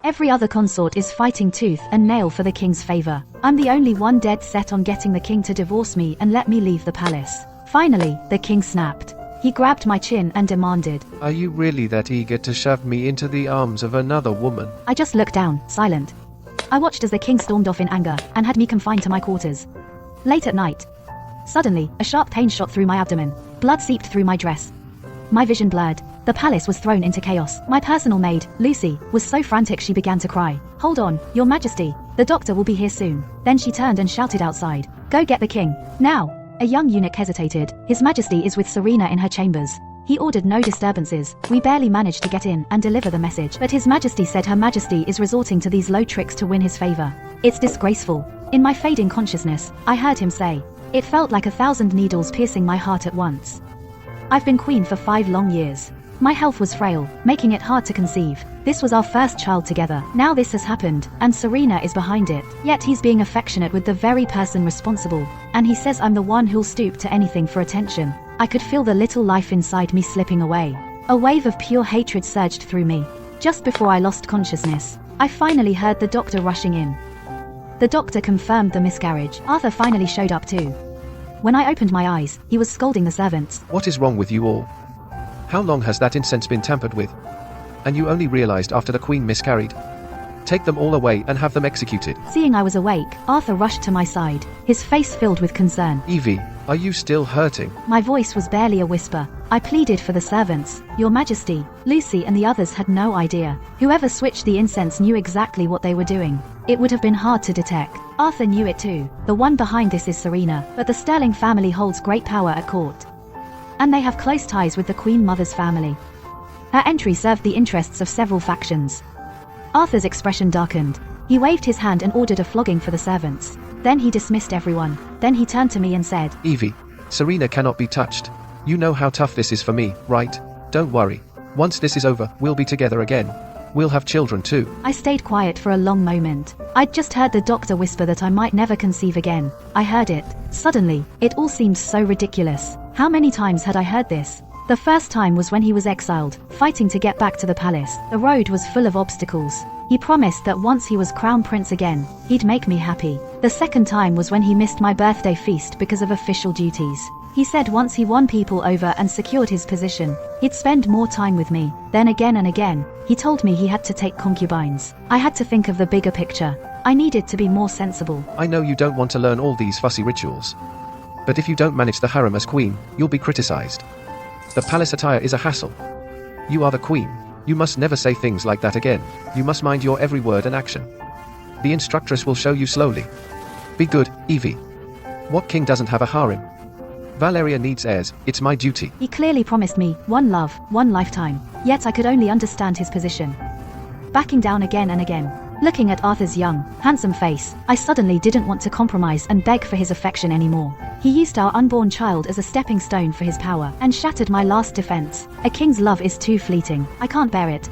Every other consort is fighting tooth and nail for the king's favor. I'm the only one dead set on getting the king to divorce me and let me leave the palace. Finally, the king snapped. He grabbed my chin and demanded, "Are you really that eager to shove me into the arms of another woman?" I just looked down, silent. I watched as the king stormed off in anger and had me confined to my quarters. Late at night, suddenly, a sharp pain shot through my abdomen. Blood seeped through my dress. My vision blurred. The palace was thrown into chaos. My personal maid, Lucy, was so frantic she began to cry. "Hold on, Your Majesty. The doctor will be here soon." Then she turned and shouted outside, "Go get the king, now." A young eunuch hesitated. His Majesty is with Serena in her chambers. He ordered no disturbances. We barely managed to get in and deliver the message. But His Majesty said Her Majesty is resorting to these low tricks to win his favor. It's disgraceful. In my fading consciousness, I heard him say, "It felt like 1,000 needles piercing my heart at once." I've been queen for 5 long years. My health was frail, making it hard to conceive. This was our first child together. Now this has happened, and Serena is behind it. Yet he's being affectionate with the very person responsible. And he says I'm the one who'll stoop to anything for attention. I could feel the little life inside me slipping away. A wave of pure hatred surged through me. Just before I lost consciousness, I finally heard the doctor rushing in. The doctor confirmed the miscarriage. Arthur finally showed up too. When I opened my eyes, he was scolding the servants. "What is wrong with you all? How long has that incense been tampered with? And you only realized after the queen miscarried? Take them all away and have them executed." Seeing I was awake, Arthur rushed to my side, his face filled with concern. "Evie, are you still hurting?" My voice was barely a whisper. I pleaded for the servants. "Your Majesty." Lucy and the others had no idea. Whoever switched the incense knew exactly what they were doing. It would have been hard to detect. Arthur knew it too. The one behind this is Serena, but the Sterling family holds great power at court. And they have close ties with the Queen Mother's family. Her entry served the interests of several factions. Arthur's expression darkened. He waved his hand and ordered a flogging for the servants. Then he dismissed everyone. Then he turned to me and said, "Evie, Serena cannot be touched. You know how tough this is for me, right? Don't worry. Once this is over, we'll be together again. We'll have children too." I stayed quiet for a long moment. I'd just heard the doctor whisper that I might never conceive again. I heard it. Suddenly, it all seemed so ridiculous. How many times had I heard this? The first time was when he was exiled, fighting to get back to the palace. The road was full of obstacles. He promised that once he was crown prince again, he'd make me happy. The second time was when he missed my birthday feast because of official duties. He said once he won people over and secured his position, he'd spend more time with me. Then again and again, he told me he had to take concubines. I had to think of the bigger picture. I needed to be more sensible. "I know you don't want to learn all these fussy rituals. But if you don't manage the harem as queen, you'll be criticized. The palace attire is a hassle. You are the queen. You must never say things like that again. You must mind your every word and action. The instructress will show you slowly. Be good, Evie. What king doesn't have a harem? Valeria needs heirs, it's my duty." He clearly promised me one love, one lifetime. Yet I could only understand his position. Backing down again and again. Looking at Arthur's young, handsome face, I suddenly didn't want to compromise and beg for his affection anymore. He used our unborn child as a stepping stone for his power, and shattered my last defense. A king's love is too fleeting. I can't bear it.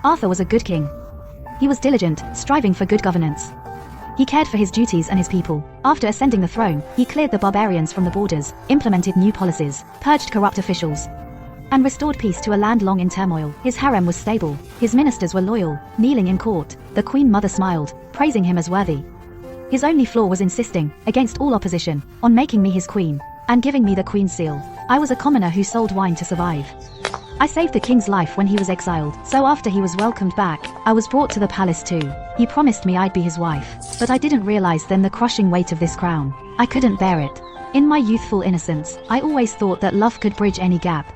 Arthur was a good king. He was diligent, striving for good governance. He cared for his duties and his people. After ascending the throne, he cleared the barbarians from the borders, implemented new policies, purged corrupt officials, and restored peace to a land long in turmoil. His harem was stable. His ministers were loyal, kneeling in court. The Queen Mother smiled, praising him as worthy. His only flaw was insisting, against all opposition, on making me his queen, and giving me the queen's seal. I was a commoner who sold wine to survive. I saved the king's life when he was exiled, so after he was welcomed back, I was brought to the palace too. He promised me I'd be his wife, but I didn't realize then the crushing weight of this crown. I couldn't bear it. In my youthful innocence, I always thought that love could bridge any gap.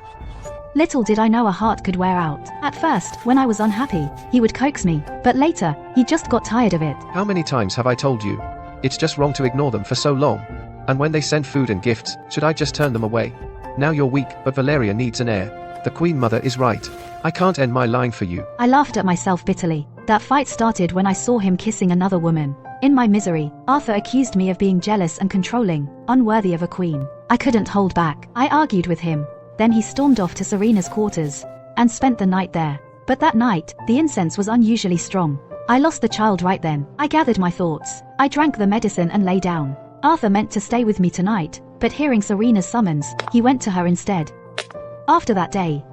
Little did I know a heart could wear out. At first, when I was unhappy, he would coax me, but later, he just got tired of it. "How many times have I told you? It's just wrong to ignore them for so long. And when they send food and gifts, should I just turn them away? Now you're weak, but Valeria needs an heir. The Queen Mother is right. I can't end my line for you." I laughed at myself bitterly. That fight started when I saw him kissing another woman. In my misery, Arthur accused me of being jealous and controlling, unworthy of a queen. I couldn't hold back. I argued with him. Then he stormed off to Serena's quarters, and spent the night there. But that night, the incense was unusually strong. I lost the child right then. I gathered my thoughts. I drank the medicine and lay down. Arthur meant to stay with me tonight, but hearing Serena's summons, he went to her instead. After that day,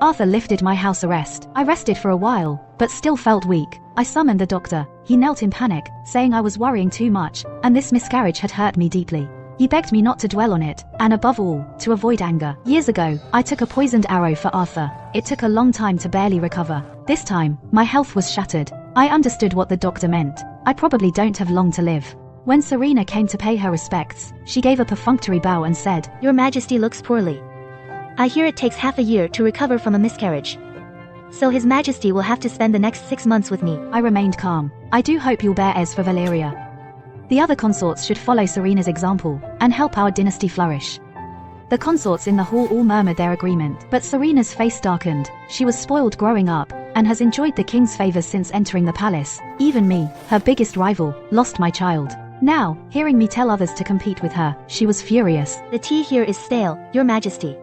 Arthur lifted my house arrest. I rested for a while, but still felt weak. I summoned the doctor. He knelt in panic, saying I was worrying too much, and this miscarriage had hurt me deeply. He begged me not to dwell on it, and above all, to avoid anger. Years ago, I took a poisoned arrow for Arthur. It took a long time to barely recover. This time, my health was shattered. I understood what the doctor meant. I probably don't have long to live. When Serena came to pay her respects, she gave a perfunctory bow and said, Your Majesty looks poorly. I hear it takes half a year to recover from a miscarriage. So His Majesty will have to spend the next 6 months with me. I remained calm. I do hope you'll bear heirs for Valeria. The other consorts should follow Serena's example, and help our dynasty flourish. The consorts in the hall all murmured their agreement, but Serena's face darkened. She was spoiled growing up, and has enjoyed the king's favors since entering the palace. Even me, her biggest rival, lost my child. Now, hearing me tell others to compete with her, she was furious. The tea here is stale, Your Majesty.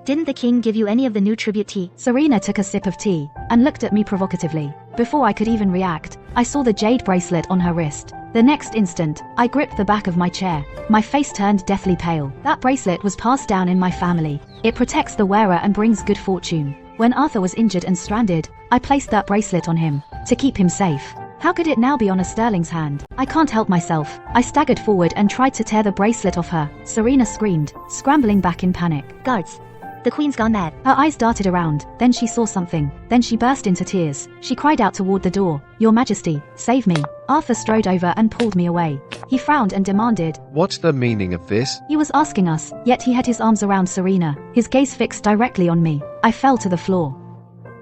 Didn't the king give you any of the new tribute tea? Serena took a sip of tea, and looked at me provocatively. Before I could even react, I saw the jade bracelet on her wrist. The next instant, I gripped the back of my chair. My face turned deathly pale. That bracelet was passed down in my family. It protects the wearer and brings good fortune. When Arthur was injured and stranded, I placed that bracelet on him, to keep him safe. How could it now be on a sterling's hand? I can't help myself. I staggered forward and tried to tear the bracelet off her. Serena screamed, scrambling back in panic. Guards. The queen's gone mad. Her eyes darted around, then she saw something. Then she burst into tears. She cried out toward the door, Your Majesty, save me. Arthur strode over and pulled me away. He frowned and demanded, What's the meaning of this? He was asking us, yet he had his arms around Serena, his gaze fixed directly on me. I fell to the floor.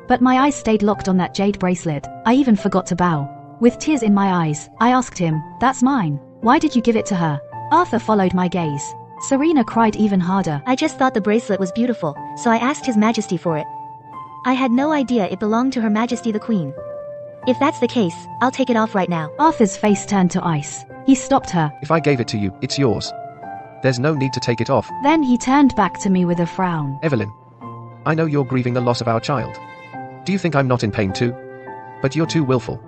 But my eyes stayed locked on that jade bracelet. I even forgot to bow. With tears in my eyes, I asked him, That's mine. Why did you give it to her? Arthur followed my gaze. Serena cried even harder. I just thought the bracelet was beautiful, so I asked His Majesty for it. I had no idea it belonged to Her Majesty the Queen. If that's the case, I'll take it off right now. Arthur's face turned to ice. He stopped her. If I gave it to you, it's yours. There's no need to take it off. Then he turned back to me with a frown. Evelyn, I know you're grieving the loss of our child. Do you think I'm not in pain too? But you're too willful.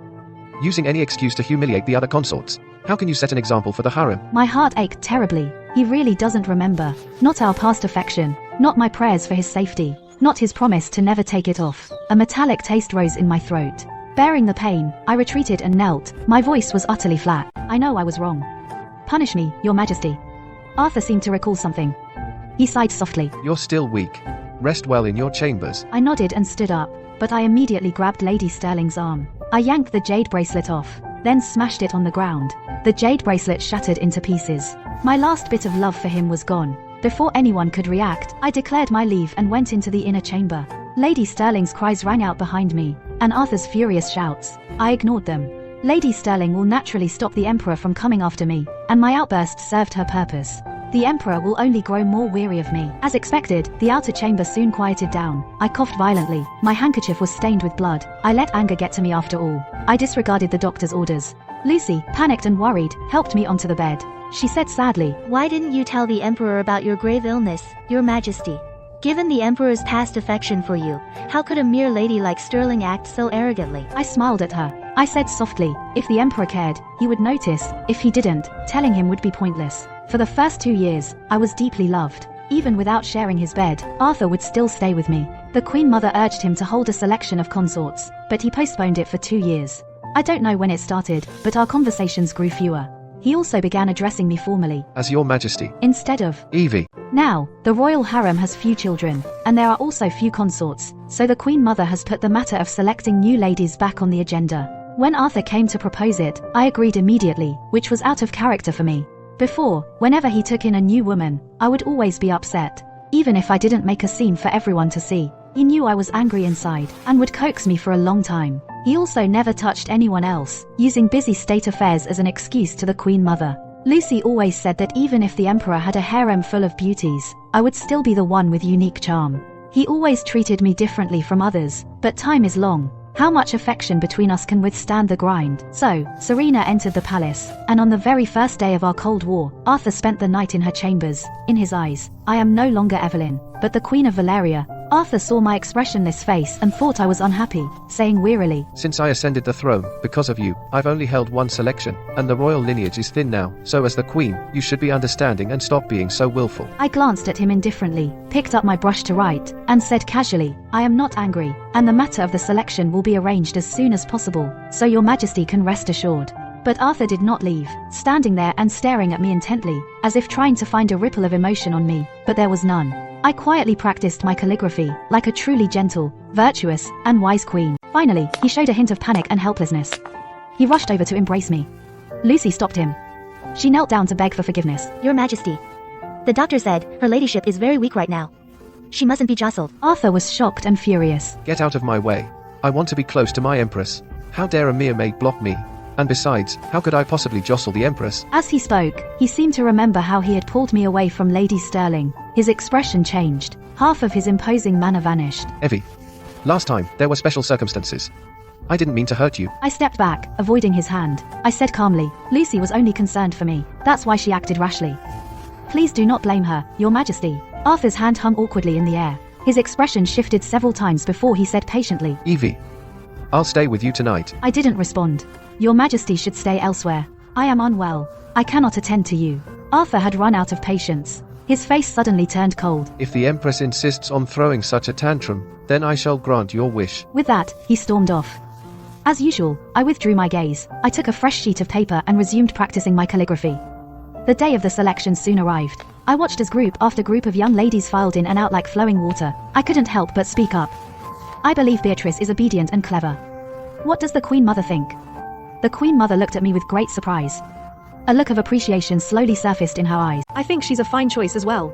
Using any excuse to humiliate the other consorts. How can you set an example for the harem? My heart ached terribly. He really doesn't remember. Not our past affection. Not my prayers for his safety. Not his promise to never take it off. A metallic taste rose in my throat. Bearing the pain, I retreated and knelt. My voice was utterly flat. I know I was wrong. Punish me, Your Majesty. Arthur seemed to recall something. He sighed softly. You're still weak. Rest well in your chambers. I nodded and stood up, but I immediately grabbed Lady Sterling's arm. I yanked the jade bracelet off, then smashed it on the ground. The jade bracelet shattered into pieces. My last bit of love for him was gone. Before anyone could react, I declared my leave and went into the inner chamber. Lady Sterling's cries rang out behind me, and Arthur's furious shouts. I ignored them. Lady Sterling will naturally stop the Emperor from coming after me, and my outburst served her purpose. The Emperor will only grow more weary of me. As expected, the outer chamber soon quieted down. I coughed violently. My handkerchief was stained with blood. I let anger get to me after all. I disregarded the doctor's orders. Lucy, panicked and worried, helped me onto the bed. She said sadly, Why didn't you tell the Emperor about your grave illness, Your Majesty? Given the Emperor's past affection for you, how could a mere lady like Sterling act so arrogantly? I smiled at her. I said softly, if the Emperor cared, he would notice. If he didn't, telling him would be pointless. For the first 2 years, I was deeply loved. Even without sharing his bed, Arthur would still stay with me. The Queen Mother urged him to hold a selection of consorts, but he postponed it for 2 years. I don't know when it started, but our conversations grew fewer. He also began addressing me formally. As Your Majesty. Instead of Evie. Now, the royal harem has few children, and there are also few consorts, so the Queen Mother has put the matter of selecting new ladies back on the agenda. When Arthur came to propose it, I agreed immediately, which was out of character for me. Before, whenever he took in a new woman, I would always be upset. Even if I didn't make a scene for everyone to see. He knew I was angry inside, and would coax me for a long time. He also never touched anyone else, using busy state affairs as an excuse to the Queen Mother. Lucy always said that even if the Emperor had a harem full of beauties, I would still be the one with unique charm. He always treated me differently from others, but time is long. How much affection between us can withstand the grind? So, Serena entered the palace, and on the very first day of our Cold War, Arthur spent the night in her chambers. In his eyes, I am no longer Evelyn, but the Queen of Valeria, Arthur saw my expressionless face and thought I was unhappy, saying wearily, Since I ascended the throne, because of you, I've only held one selection, and the royal lineage is thin now, so as the queen, you should be understanding and stop being so willful. I glanced at him indifferently, picked up my brush to write, and said casually, I am not angry, and the matter of the selection will be arranged as soon as possible, so your majesty can rest assured. But Arthur did not leave, standing there and staring at me intently, as if trying to find a ripple of emotion on me, but there was none. I quietly practiced my calligraphy, like a truly gentle, virtuous, and wise queen. Finally, he showed a hint of panic and helplessness. He rushed over to embrace me. Lucy stopped him. She knelt down to beg for forgiveness. Your Majesty. The doctor said, her ladyship is very weak right now. She mustn't be jostled. Arthur was shocked and furious. Get out of my way. I want to be close to my empress. How dare a mere maid block me? And besides, how could I possibly jostle the empress? As he spoke, he seemed to remember how he had pulled me away from Lady Sterling. His expression changed. Half of his imposing manner vanished. Evie. Last time, there were special circumstances. I didn't mean to hurt you. I stepped back, avoiding his hand. I said calmly, Lucy was only concerned for me. That's why she acted rashly. Please do not blame her, Your Majesty. Arthur's hand hung awkwardly in the air. His expression shifted several times before he said patiently, Evie. I'll stay with you tonight. I didn't respond. Your Majesty should stay elsewhere. I am unwell. I cannot attend to you. Arthur had run out of patience. His face suddenly turned cold. If the empress insists on throwing such a tantrum, then I shall grant your wish. With that, he stormed off. As usual, I withdrew my gaze. I took a fresh sheet of paper and resumed practicing my calligraphy. The day of the selection soon arrived. I watched as group after group of young ladies filed in and out like flowing water. I couldn't help but speak up. I believe Beatrice is obedient and clever. What does the Queen Mother think? The Queen Mother looked at me with great surprise. A look of appreciation slowly surfaced in her eyes. I think she's a fine choice as well.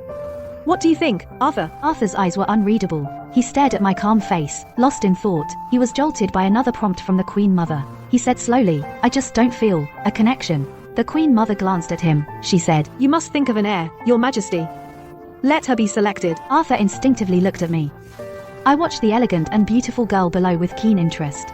What do you think, Arthur? Arthur's eyes were unreadable. He stared at my calm face, lost in thought. He was jolted by another prompt from the Queen Mother. He said slowly, I just don't feel a connection. The Queen Mother glanced at him. She said, You must think of an heir, Your Majesty. Let her be selected. Arthur instinctively looked at me. I watched the elegant and beautiful girl below with keen interest.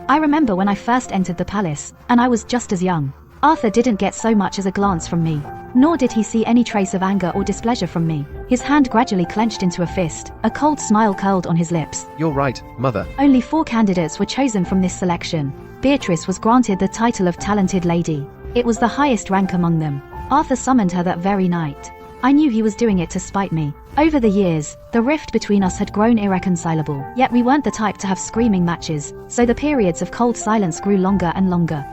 I remember when I first entered the palace, and I was just as young. Arthur didn't get so much as a glance from me, nor did he see any trace of anger or displeasure from me. His hand gradually clenched into a fist, a cold smile curled on his lips. You're right, Mother. Only 4 candidates were chosen from this selection. Beatrice was granted the title of Talented Lady. It was the highest rank among them. Arthur summoned her that very night. I knew he was doing it to spite me. Over the years, the rift between us had grown irreconcilable, yet we weren't the type to have screaming matches, so the periods of cold silence grew longer and longer.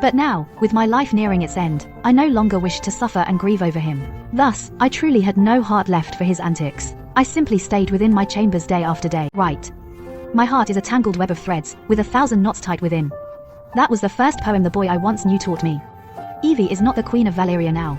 But now, with my life nearing its end, I no longer wished to suffer and grieve over him. Thus, I truly had no heart left for his antics. I simply stayed within my chambers day after day. Right. My heart is a tangled web of threads, with 1,000 knots tight within. That was the first poem the boy I once knew taught me. Evie is not the Queen of Valeria now.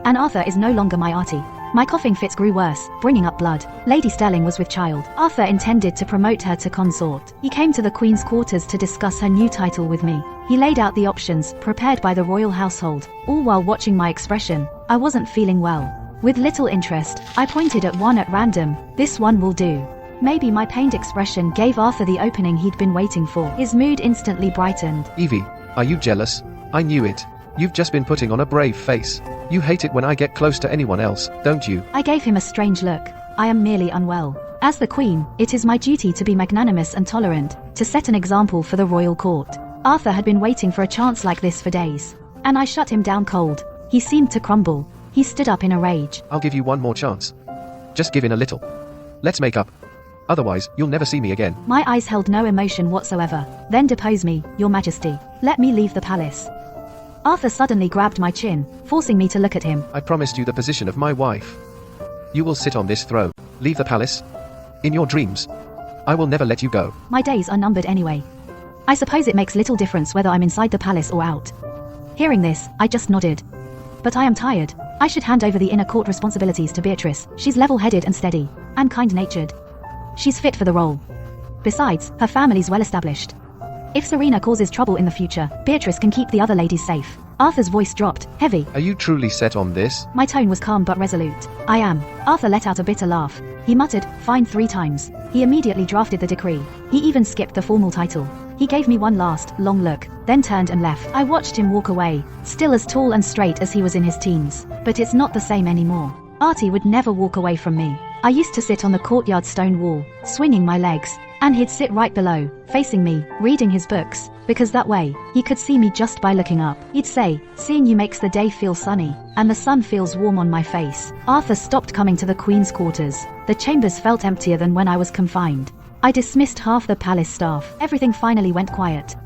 And Arthur is no longer my arty. My coughing fits grew worse, bringing up blood. Lady Sterling was with child. Arthur intended to promote her to consort. He came to the Queen's quarters to discuss her new title with me. He laid out the options, prepared by the royal household, all while watching my expression. I wasn't feeling well. With little interest, I pointed at one at random. This one will do. Maybe my pained expression gave Arthur the opening he'd been waiting for. His mood instantly brightened. Evie, are you jealous? I knew it. You've just been putting on a brave face. You hate it when I get close to anyone else, don't you? I gave him a strange look. I am merely unwell. As the Queen, it is my duty to be magnanimous and tolerant, to set an example for the royal court. Arthur had been waiting for a chance like this for days. And I shut him down cold. He seemed to crumble. He stood up in a rage. I'll give you one more chance. Just give in a little. Let's make up. Otherwise, you'll never see me again. My eyes held no emotion whatsoever. Then depose me, Your Majesty. Let me leave the palace. Arthur suddenly grabbed my chin, forcing me to look at him. I promised you the position of my wife. You will sit on this throne. Leave the palace. In your dreams. I will never let you go. My days are numbered anyway. I suppose it makes little difference whether I'm inside the palace or out. Hearing this, I just nodded. But I am tired. I should hand over the inner court responsibilities to Beatrice. She's level-headed and steady, and kind-natured. She's fit for the role. Besides, her family's well established. If Serena causes trouble in the future, Beatrice can keep the other ladies safe. Arthur's voice dropped, heavy. Are you truly set on this? My tone was calm but resolute. I am. Arthur let out a bitter laugh. He muttered, fine 3 times. He immediately drafted the decree. He even skipped the formal title. He gave me one last, long look, then turned and left. I watched him walk away, still as tall and straight as he was in his teens. But it's not the same anymore. Artie would never walk away from me. I used to sit on the courtyard stone wall, swinging my legs, and he'd sit right below, facing me, reading his books, because that way, he could see me just by looking up. He'd say, "Seeing you makes the day feel sunny, and the sun feels warm on my face." Arthur stopped coming to the Queen's quarters. The chambers felt emptier than when I was confined. I dismissed half the palace staff. Everything finally went quiet.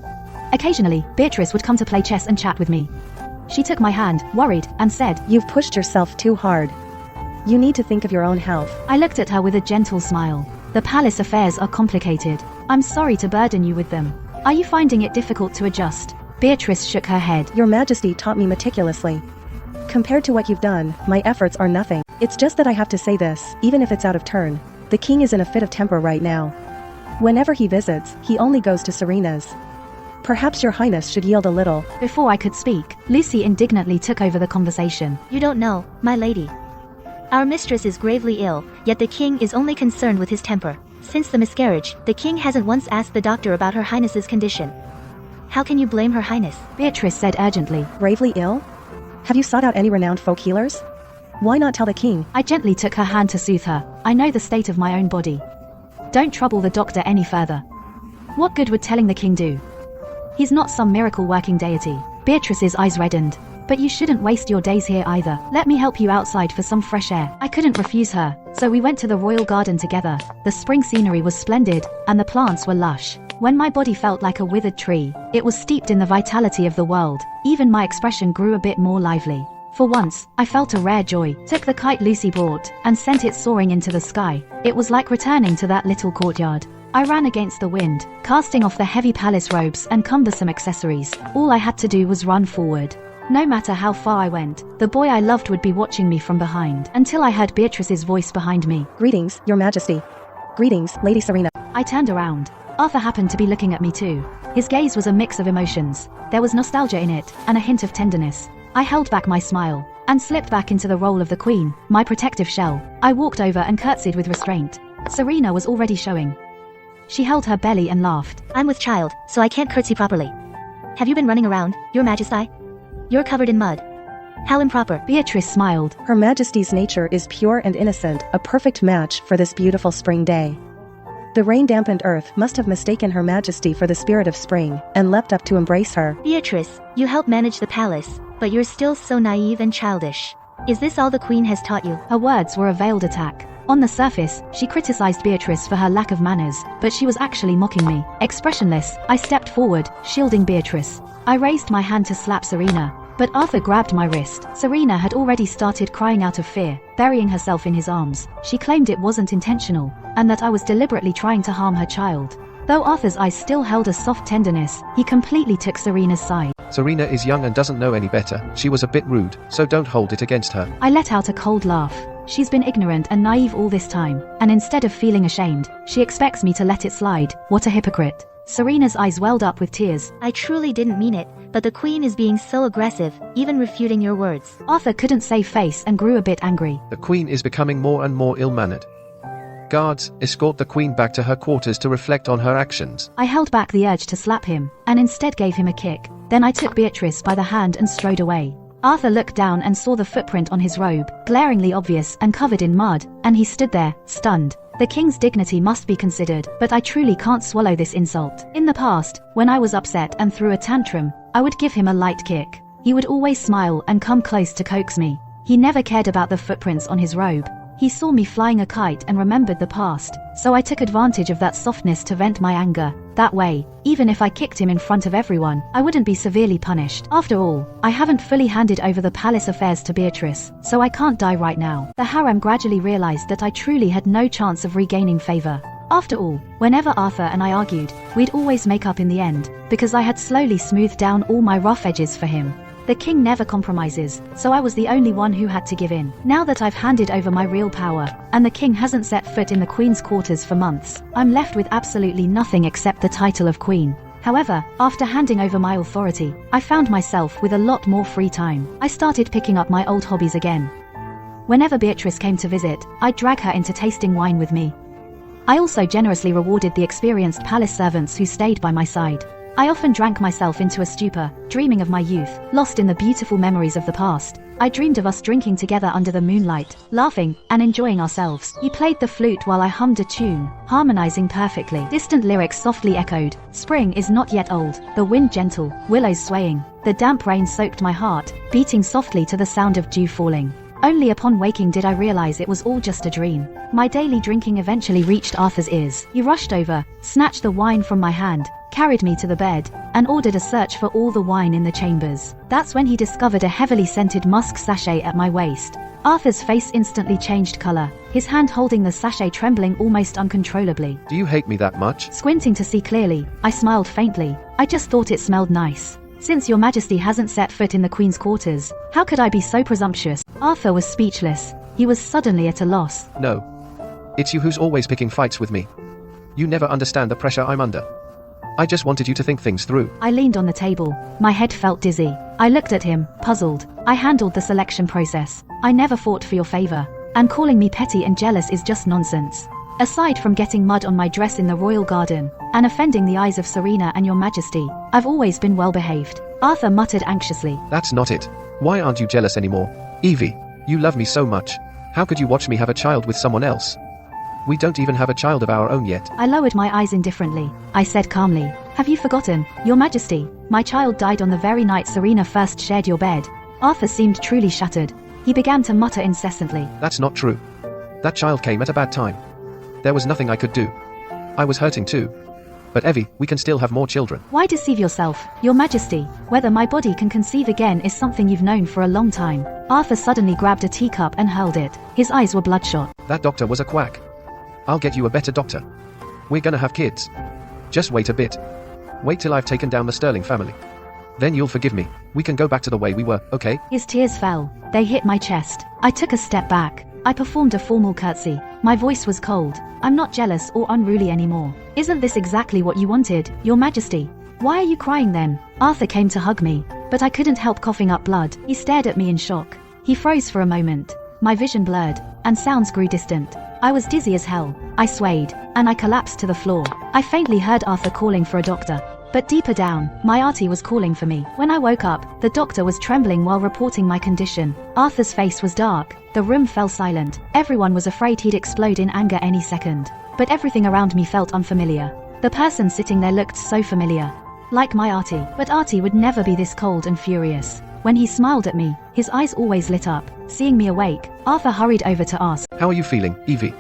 Occasionally, Beatrice would come to play chess and chat with me. She took my hand, worried, and said, "You've pushed yourself too hard. You need to think of your own health." I looked at her with a gentle smile. "The palace affairs are complicated. I'm sorry to burden you with them. Are you finding it difficult to adjust?" Beatrice shook her head. "Your Majesty taught me meticulously. Compared to what you've done, my efforts are nothing. It's just that I have to say this, even if it's out of turn. The king is in a fit of temper right now. Whenever he visits, he only goes to Serena's. Perhaps your highness should yield a little." Before I could speak, Lucy indignantly took over the conversation. You don't know, my lady. Our mistress is gravely ill, yet the king is only concerned with his temper. Since the miscarriage, the king hasn't once asked the doctor about her highness's condition. How can you blame her highness? Beatrice said urgently. "Gravely ill? Have you sought out any renowned folk healers? Why not tell the king?" I gently took her hand to soothe her. "I know the state of my own body. Don't trouble the doctor any further. What good would telling the king do? He's not some miracle-working deity." Beatrice's eyes reddened. "But you shouldn't waste your days here either. Let me help you outside for some fresh air." I couldn't refuse her, so we went to the royal garden together. The spring scenery was splendid, and the plants were lush. When my body felt like a withered tree, it was steeped in the vitality of the world. Even my expression grew a bit more lively. For once, I felt a rare joy. Took the kite Lucy brought, and sent it soaring into the sky. It was like returning to that little courtyard. I ran against the wind, casting off the heavy palace robes and cumbersome accessories. All I had to do was run forward. No matter how far I went, the boy I loved would be watching me from behind, until I heard Beatrice's voice behind me. "Greetings, your Majesty. Greetings, Lady Serena." I turned around. Arthur happened to be looking at me too. His gaze was a mix of emotions. There was nostalgia in it, and a hint of tenderness. I held back my smile, and slipped back into the role of the queen, my protective shell. I walked over and curtsied with restraint. Serena was already showing. She held her belly and laughed. I'm with child, so I can't curtsy properly. Have you been running around, your majesty? You're covered in mud. How improper. Beatrice smiled. "Her Majesty's nature is pure and innocent, a perfect match for this beautiful spring day." The rain-dampened earth must have mistaken Her Majesty for the spirit of spring, and leapt up to embrace her. Beatrice, you help manage the palace, but you're still so naive and childish. Is this all the queen has taught you? Her words were a veiled attack. On the surface, she criticized Beatrice for her lack of manners, but she was actually mocking me. Expressionless, I stepped forward, shielding Beatrice. I raised my hand to slap Serena, but Arthur grabbed my wrist. Serena had already started crying out of fear, burying herself in his arms. She claimed it wasn't intentional, and that I was deliberately trying to harm her child. Though Arthur's eyes still held a soft tenderness, he completely took Serena's side. Serena is young and doesn't know any better. She was a bit rude, so don't hold it against her. I let out a cold laugh. She's been ignorant and naive all this time, and instead of feeling ashamed, she expects me to let it slide. What a hypocrite. Serena's eyes welled up with tears. I truly didn't mean it, but the queen is being so aggressive, even refuting your words. Arthur couldn't save face and grew a bit angry. The queen is becoming more and more ill-mannered. Guards, escort the queen back to her quarters to reflect on her actions. I held back the urge to slap him, and instead gave him a kick. Then I took Beatrice by the hand and strode away. Arthur looked down and saw the footprint on his robe, glaringly obvious and covered in mud, and he stood there, stunned. The king's dignity must be considered, but I truly can't swallow this insult. In the past, when I was upset and threw a tantrum, I would give him a light kick. He would always smile and come close to coax me. He never cared about the footprints on his robe. He saw me flying a kite and remembered the past, so I took advantage of that softness to vent my anger. That way, even if I kicked him in front of everyone, I wouldn't be severely punished. After all, I haven't fully handed over the palace affairs to Beatrice, so I can't die right now. The harem gradually realized that I truly had no chance of regaining favor. After all, whenever Arthur and I argued, we'd always make up in the end, because I had slowly smoothed down all my rough edges for him. The king never compromises, so I was the only one who had to give in. Now that I've handed over my real power, and the king hasn't set foot in the queen's quarters for months, I'm left with absolutely nothing except the title of queen. However, after handing over my authority, I found myself with a lot more free time. I started picking up my old hobbies again. Whenever Beatrice came to visit, I'd drag her into tasting wine with me. I also generously rewarded the experienced palace servants who stayed by my side. I often drank myself into a stupor, dreaming of my youth, lost in the beautiful memories of the past. I dreamed of us drinking together under the moonlight, laughing, and enjoying ourselves. He played the flute while I hummed a tune, harmonizing perfectly. Distant lyrics softly echoed, "Spring is not yet old, the wind gentle, willows swaying." The damp rain soaked my heart, beating softly to the sound of dew falling. Only upon waking did I realize it was all just a dream. My daily drinking eventually reached Arthur's ears. He rushed over, snatched the wine from my hand, carried me to the bed, and ordered a search for all the wine in the chambers. That's when he discovered a heavily scented musk sachet at my waist. Arthur's face instantly changed color, his hand holding the sachet trembling almost uncontrollably. Do you hate me that much? Squinting to see clearly, I smiled faintly. I just thought it smelled nice. Since your majesty hasn't set foot in the queen's quarters, how could I be so presumptuous? Arthur was speechless. He was suddenly at a loss. No. It's you who's always picking fights with me. You never understand the pressure I'm under. I just wanted you to think things through. I leaned on the table. My head felt dizzy. I looked at him, puzzled. I handled the selection process. I never fought for your favor. And calling me petty and jealous is just nonsense. Aside from getting mud on my dress in the royal garden, and offending the eyes of Serena and your majesty, I've always been well behaved. Arthur muttered anxiously. That's not it. Why aren't you jealous anymore? Evie, you love me so much. How could you watch me have a child with someone else? We don't even have a child of our own yet. I lowered my eyes indifferently. I said calmly, "Have you forgotten, your majesty? My child died on the very night Serena first shared your bed." Arthur seemed truly shattered. He began to mutter incessantly. That's not true. That child came at a bad time. There was nothing I could do. I was hurting too. But Evie, we can still have more children. Why deceive yourself, your majesty? Whether my body can conceive again is something you've known for a long time. Arthur suddenly grabbed a teacup and hurled it. His eyes were bloodshot. That doctor was a quack. I'll get you a better doctor. We're gonna have kids. Just wait a bit. Wait till I've taken down the Sterling family. Then you'll forgive me. We can go back to the way we were, okay? His tears fell. They hit my chest. I took a step back. I performed a formal curtsy. My voice was cold. I'm not jealous or unruly anymore. Isn't this exactly what you wanted, your majesty? Why are you crying then? Arthur came to hug me, but I couldn't help coughing up blood. He stared at me in shock. He froze for a moment. My vision blurred, and sounds grew distant. I was dizzy as hell. I swayed, and I collapsed to the floor. I faintly heard Arthur calling for a doctor. But deeper down, my auntie was calling for me. When I woke up, the doctor was trembling while reporting my condition. Arthur's face was dark. The room fell silent. Everyone was afraid he'd explode in anger any second. But everything around me felt unfamiliar. The person sitting there looked so familiar. Like my auntie. But auntie would never be this cold and furious. When he smiled at me, his eyes always lit up. Seeing me awake, Arthur hurried over to ask, "How are you feeling, Evie?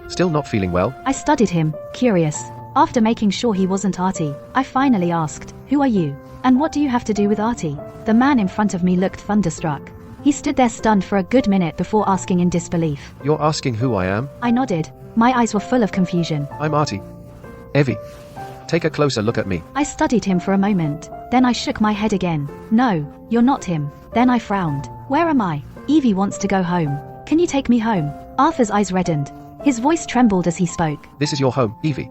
Still not feeling well?" I studied him, curious. After making sure he wasn't Artie, I finally asked, "Who are you? And what do you have to do with Artie?" The man in front of me looked thunderstruck. He stood there stunned for a good minute before asking in disbelief. You're asking who I am? I nodded. My eyes were full of confusion. I'm Artie. Evie, take a closer look at me. I studied him for a moment. Then I shook my head again. No, you're not him. Then I frowned. Where am I? Evie wants to go home. Can you take me home? Arthur's eyes reddened. His voice trembled as he spoke. This is your home, Evie.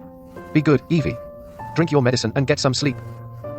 Be good, Evie. Drink your medicine and get some sleep.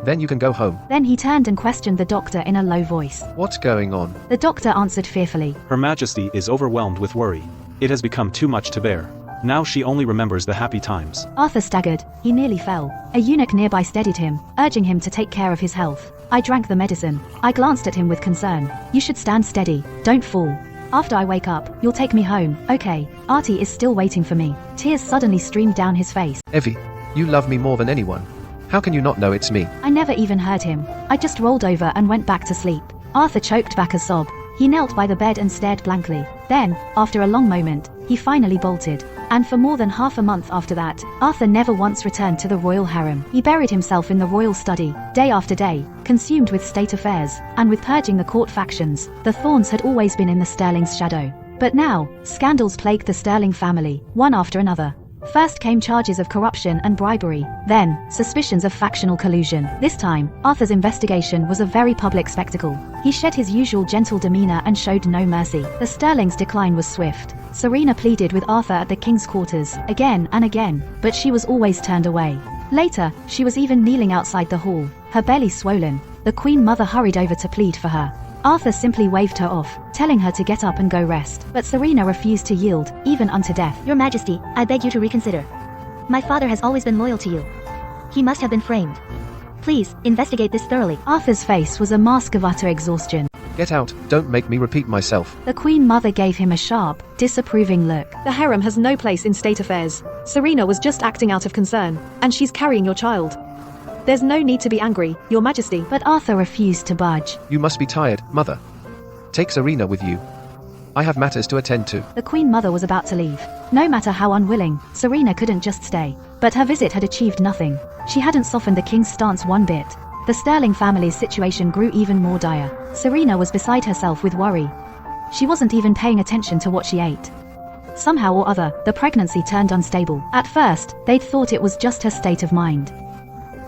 Then you can go home. Then he turned and questioned the doctor in a low voice. What's going on? The doctor answered fearfully. Her Majesty is overwhelmed with worry. It has become too much to bear. Now she only remembers the happy times. Arthur staggered. He nearly fell. A eunuch nearby steadied him, urging him to take care of his health. I drank the medicine. I glanced at him with concern. You should stand steady. Don't fall. After I wake up, you'll take me home, okay? Artie is still waiting for me. Tears suddenly streamed down his face. Evie, you love me more than anyone. How can you not know it's me? I never even heard him. I just rolled over and went back to sleep. Arthur choked back a sob. He knelt by the bed and stared blankly. Then, after a long moment, he finally bolted. And for more than half a month after that, Arthur never once returned to the royal harem. He buried himself in the royal study, day after day, consumed with state affairs, and with purging the court factions. The thorns had always been in the Sterling's shadow. But now, scandals plagued the Sterling family, one after another. First came charges of corruption and bribery, then, suspicions of factional collusion. This time, Arthur's investigation was a very public spectacle. He shed his usual gentle demeanor and showed no mercy. The Sterling's decline was swift. Serena pleaded with Arthur at the king's quarters, again and again, but she was always turned away. Later, she was even kneeling outside the hall, her belly swollen. The Queen Mother hurried over to plead for her. Arthur simply waved her off, telling her to get up and go rest. But Serena refused to yield, even unto death. Your Majesty, I beg you to reconsider. My father has always been loyal to you. He must have been framed. Please, investigate this thoroughly. Arthur's face was a mask of utter exhaustion. Get out, don't make me repeat myself. The Queen Mother gave him a sharp, disapproving look. The harem has no place in state affairs. Serena was just acting out of concern, and she's carrying your child. There's no need to be angry, Your Majesty. But Arthur refused to budge. You must be tired, Mother. Take Serena with you. I have matters to attend to. The Queen Mother was about to leave. No matter how unwilling, Serena couldn't just stay. But her visit had achieved nothing. She hadn't softened the king's stance one bit. The Sterling family's situation grew even more dire. Serena was beside herself with worry. She wasn't even paying attention to what she ate. Somehow or other, the pregnancy turned unstable. At first, they'd thought it was just her state of mind.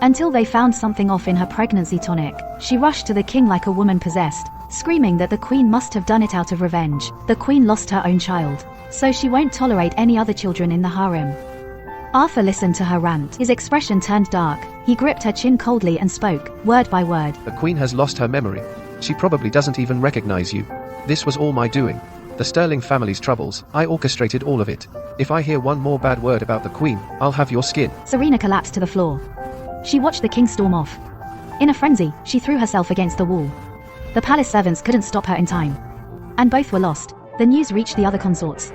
Until they found something off in her pregnancy tonic. She rushed to the king like a woman possessed, screaming that the queen must have done it out of revenge. The queen lost her own child, so she won't tolerate any other children in the harem. Arthur listened to her rant. His expression turned dark. He gripped her chin coldly and spoke, word by word. The queen has lost her memory. She probably doesn't even recognize you. This was all my doing. The Sterling family's troubles, I orchestrated all of it. If I hear one more bad word about the queen, I'll have your skin. Serena collapsed to the floor. She watched the king storm off. In a frenzy, she threw herself against the wall. The palace servants couldn't stop her in time. And both were lost. The news reached the other consorts.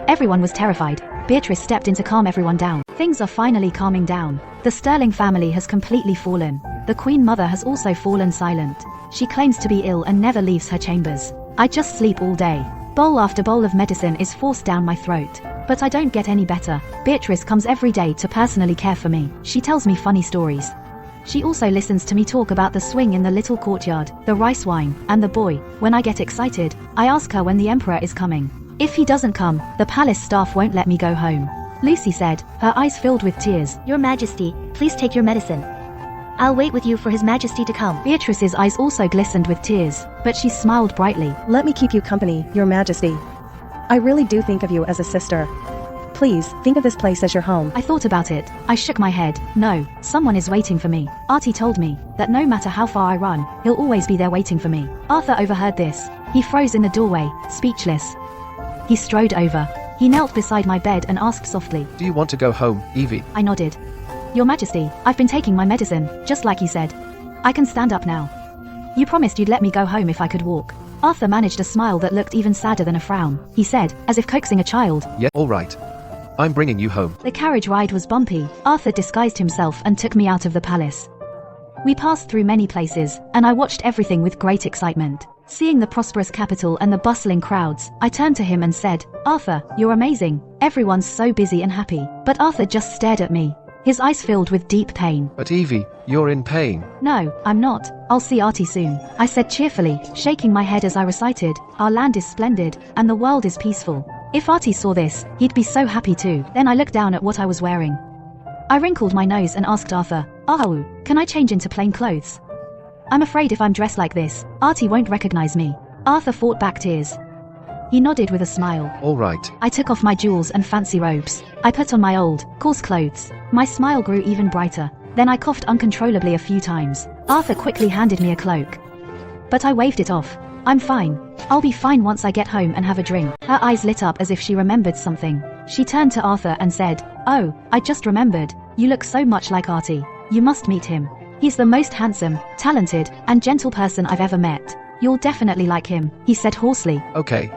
Everyone was terrified. Beatrice stepped in to calm everyone down. Things are finally calming down. The Sterling family has completely fallen. The Queen Mother has also fallen silent. She claims to be ill and never leaves her chambers. I just sleep all day. Bowl after bowl of medicine is forced down my throat. But I don't get any better. Beatrice comes every day to personally care for me. She tells me funny stories. She also listens to me talk about the swing in the little courtyard, the rice wine, and the boy. When I get excited, I ask her when the emperor is coming. If he doesn't come, the palace staff won't let me go home. Lucy said, her eyes filled with tears. Your Majesty, please take your medicine. I'll wait with you for His Majesty to come. Beatrice's eyes also glistened with tears, but she smiled brightly. Let me keep you company, Your Majesty. I really do think of you as a sister. Please, think of this place as your home. I thought about it. I shook my head. No, someone is waiting for me. Artie told me that no matter how far I run, he'll always be there waiting for me. Arthur overheard this. He froze in the doorway, speechless. He strode over. He knelt beside my bed and asked softly, Do you want to go home, Evie? I nodded. Your Majesty, I've been taking my medicine, just like you said. I can stand up now. You promised you'd let me go home if I could walk. Arthur managed a smile that looked even sadder than a frown. He said, as if coaxing a child. Yeah, all right. I'm bringing you home. The carriage ride was bumpy. Arthur disguised himself and took me out of the palace. We passed through many places, and I watched everything with great excitement. Seeing the prosperous capital and the bustling crowds, I turned to him and said, Arthur, you're amazing. Everyone's so busy and happy. But Arthur just stared at me. His eyes filled with deep pain. But Evie, you're in pain. No, I'm not. I'll see Artie soon. I said cheerfully, shaking my head as I recited, our land is splendid, and the world is peaceful. If Artie saw this, he'd be so happy too. Then I looked down at what I was wearing. I wrinkled my nose and asked Arthur, Ahu, can I change into plain clothes? I'm afraid if I'm dressed like this, Artie won't recognize me. Arthur fought back tears. He nodded with a smile. All right. I took off my jewels and fancy robes. I put on my old, coarse clothes. My smile grew even brighter. Then I coughed uncontrollably a few times. Arthur quickly handed me a cloak. But I waved it off. I'm fine. I'll be fine once I get home and have a drink. Her eyes lit up as if she remembered something. She turned to Arthur and said, Oh, I just remembered. You look so much like Artie. You must meet him. He's the most handsome, talented, and gentle person I've ever met. You'll definitely like him, he said hoarsely. Okay.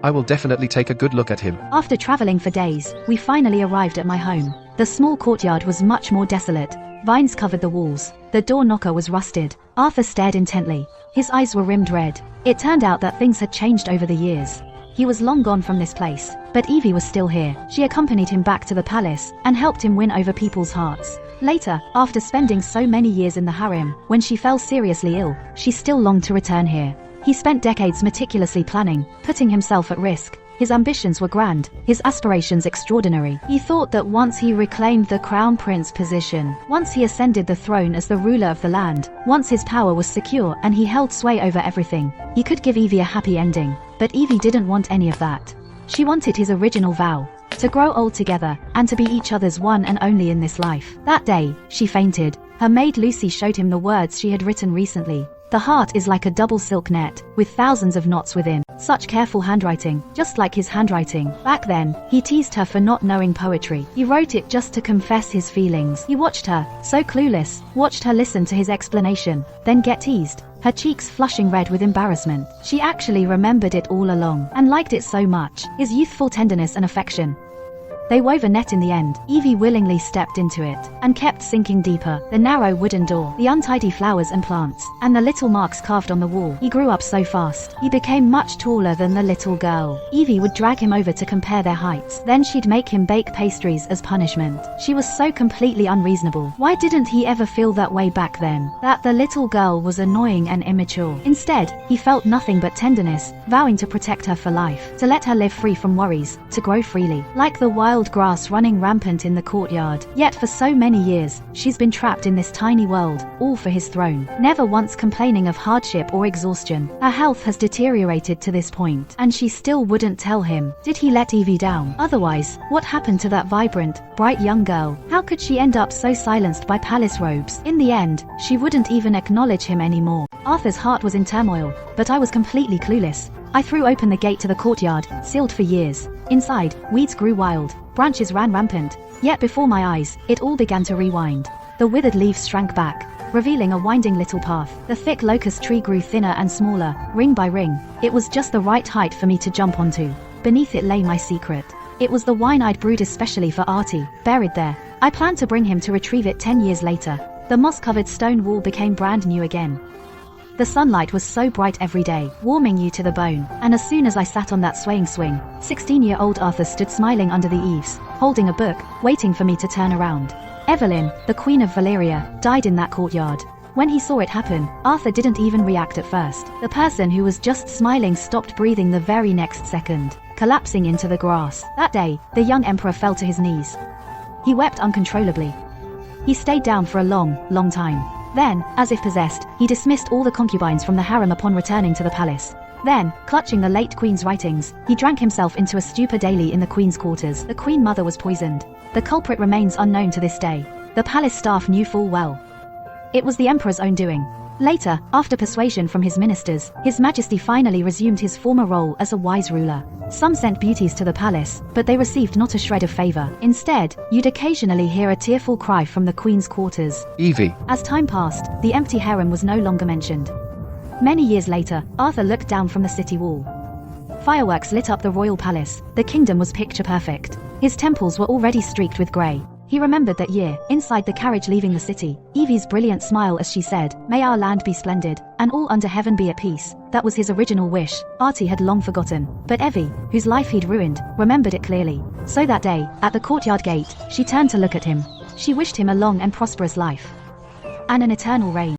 I will definitely take a good look at him. After traveling for days, we finally arrived at my home. The small courtyard was much more desolate. Vines covered the walls. The door knocker was rusted. Arthur stared intently. His eyes were rimmed red. It turned out that things had changed over the years. He was long gone from this place, but Evie was still here. She accompanied him back to the palace and helped him win over people's hearts. Later, after spending so many years in the harem, when she fell seriously ill, she still longed to return here. He spent decades meticulously planning, putting himself at risk. His ambitions were grand, his aspirations extraordinary. He thought that once he reclaimed the crown prince position, once he ascended the throne as the ruler of the land, once his power was secure and he held sway over everything, he could give Evie a happy ending. But Evie didn't want any of that. She wanted his original vow, to grow old together, and to be each other's one and only in this life. That day, she fainted. Her maid Lucy showed him the words she had written recently. The heart is like a double silk net, with thousands of knots within. Such careful handwriting, just like his handwriting. Back then, he teased her for not knowing poetry. He wrote it just to confess his feelings. He watched her, so clueless, watched her listen to his explanation, then get teased. Her cheeks flushing red with embarrassment. She actually remembered it all along, and liked it so much. His youthful tenderness and affection. They wove a net in the end. Evie willingly stepped into it, and kept sinking deeper. The narrow wooden door, the untidy flowers and plants, and the little marks carved on the wall. He grew up so fast. He became much taller than the little girl. Evie would drag him over to compare their heights. Then she'd make him bake pastries as punishment. She was so completely unreasonable. Why didn't he ever feel that way back then? That the little girl was annoying and immature. Instead, he felt nothing but tenderness, vowing to protect her for life, to let her live free from worries, to grow freely, like the wild grass running rampant in the courtyard. Yet for so many years, she's been trapped in this tiny world, all for his throne, never once complaining of hardship or exhaustion. Her health has deteriorated to this point, and she still wouldn't tell him. Did he let Evie down? Otherwise, what happened to that vibrant, bright young girl? How could she end up so silenced by palace robes? In the end, she wouldn't even acknowledge him anymore. Arthur's heart was in turmoil, but I was completely clueless. I threw open the gate to the courtyard, sealed for years. Inside, weeds grew wild, branches ran rampant. Yet before my eyes, it all began to rewind. The withered leaves shrank back, revealing a winding little path. The thick locust tree grew thinner and smaller, ring by ring. It was just the right height for me to jump onto. Beneath it lay my secret. It was the wine I'd brewed especially for Artie, buried there. I planned to bring him to retrieve it 10 years later. The moss-covered stone wall became brand new again. The sunlight was so bright every day, warming you to the bone, and as soon as I sat on that swaying swing, 16-year-old Arthur stood smiling under the eaves, holding a book, waiting for me to turn around. Evelyn, the Queen of Valyria, died in that courtyard. When he saw it happen, Arthur didn't even react at first. The person who was just smiling stopped breathing the very next second, collapsing into the grass. That day, the young emperor fell to his knees. He wept uncontrollably. He stayed down for a long, long time. Then, as if possessed, he dismissed all the concubines from the harem upon returning to the palace. Then, clutching the late queen's writings, he drank himself into a stupor daily in the queen's quarters. The queen mother was poisoned. The culprit remains unknown to this day. The palace staff knew full well. It was the emperor's own doing. Later, after persuasion from his ministers, His Majesty finally resumed his former role as a wise ruler. Some sent beauties to the palace, but they received not a shred of favor. Instead, you'd occasionally hear a tearful cry from the queen's quarters. Evie. As time passed, the empty harem was no longer mentioned. Many years later, Arthur looked down from the city wall. Fireworks lit up the royal palace. The kingdom was picture perfect. His temples were already streaked with grey. He remembered that year, inside the carriage leaving the city, Evie's brilliant smile as she said, "May our land be splendid, and all under heaven be at peace." That was his original wish. Artie had long forgotten. But Evie, whose life he'd ruined, remembered it clearly. So that day, at the courtyard gate, she turned to look at him. She wished him a long and prosperous life. And an eternal reign.